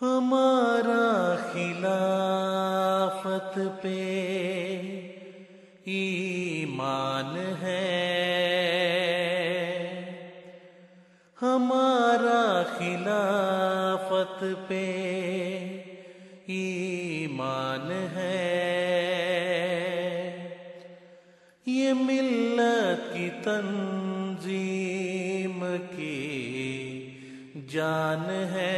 ہمارا خلافت پہ ایمان ہے، ہمارا خلافت پہ ایمان ہے، یہ ملت کی تنظیم کی جان ہے،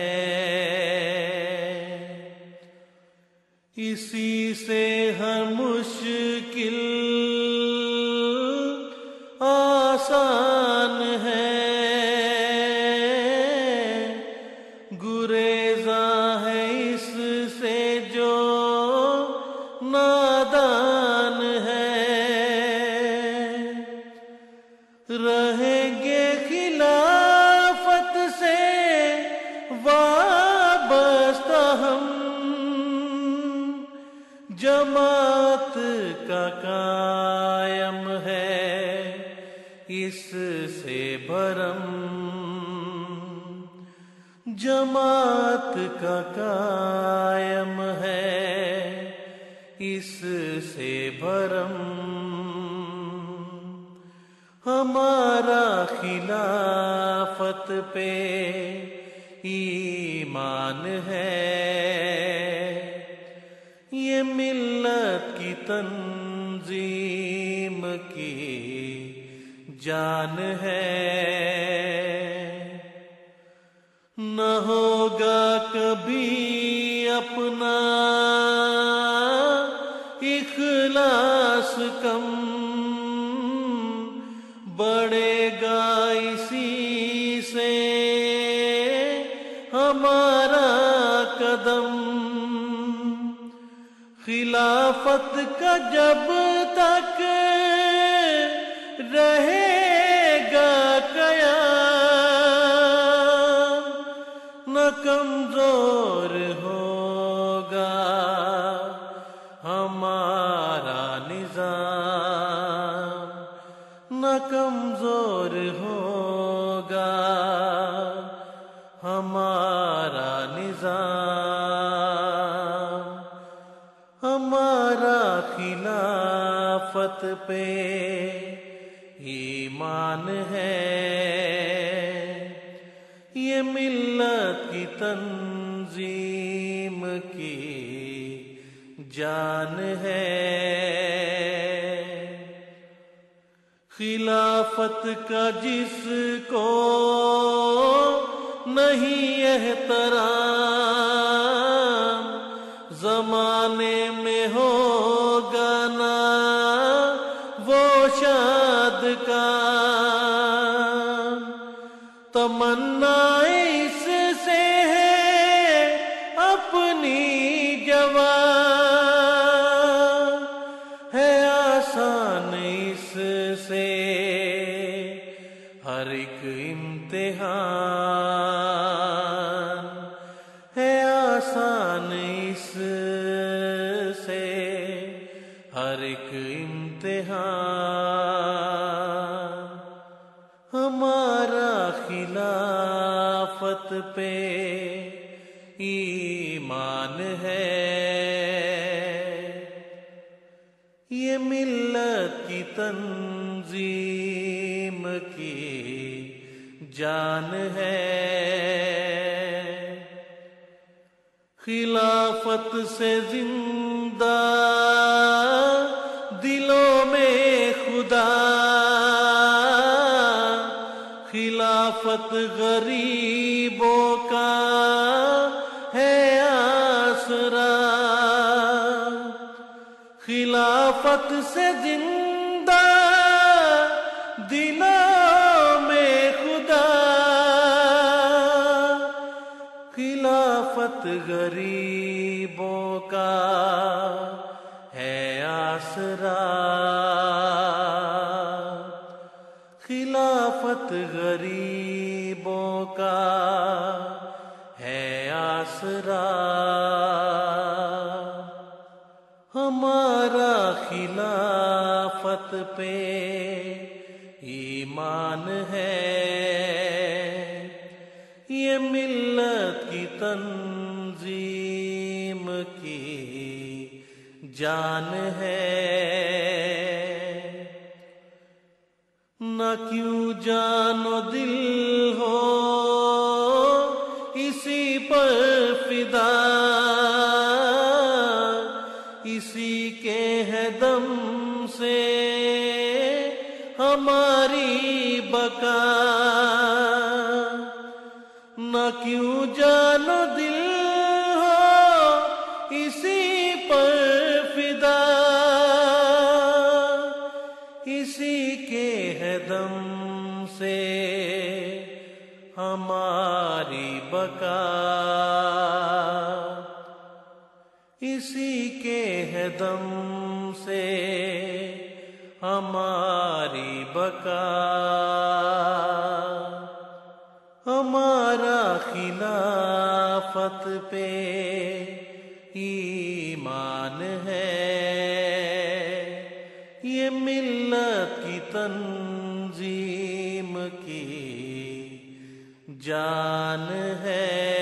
اسی سے ہر مشکل آسان ہے، گریزاں ہے اس سے جو نادان ہے، رہیں گے خلافت سے وابستہ ہم، جماعت کا قائم ہے اس سے بھرم، جماعت کا قائم ہے اس سے بھرم، ہمارا خلافت پہ ایمان ہے، یہ ملت کی تنظیم کی جان ہے، نہ ہوگا کبھی اپنا اخلاص کم، بڑھے گا اسی سے ہمارا قدم، خلافت کا جب تک رہے گا قیام، نہ کمزور ہوگا ہمارا نظام، نہ کمزور ہوگا ہمارا نظام، ہمارا خلافت پہ ایمان ہے، یہ ملت کی تنظیم کی جان ہے، خلافت کا جس کو نہیں احترام، زمانے میں ہوگا نا وہ شاد کام، تمنا اس سے ہے اپنی جوان، ہے آسان اس سے ہر ایک امتحان، ہے آسان اس سے ہر ایک امتحان، ہمارا خلافت پہ ایمان ہے، یہ ملت کی تنظیم کی جان ہے، خلافت سے زندہ دلوں میں خدا، خلافت غریبوں کا ہے آسرا، خلافت سے زندہ دلوں میں خدا، خلافت غریبوں کا ہے آسرا، خلافت غریبوں کا ہے آسرا، ہمارا خلافت پہ ایمان ہے، یہ ملت کی تنظیم کی جان ہے، نہ کیوں جان و دل ہو اسی پر فدا، اسی کے ہے دم سے ہماری بقا، نہ کیوں جان و دل ہو اسی پر فدا، اسی کے ہے دم سے ہماری بقا، اسی کے ہے دم سے ہماری بقا۔ ہمارا خلافت پہ ایمان ہے، یہ ملت کی تنظیم کی جان ہے۔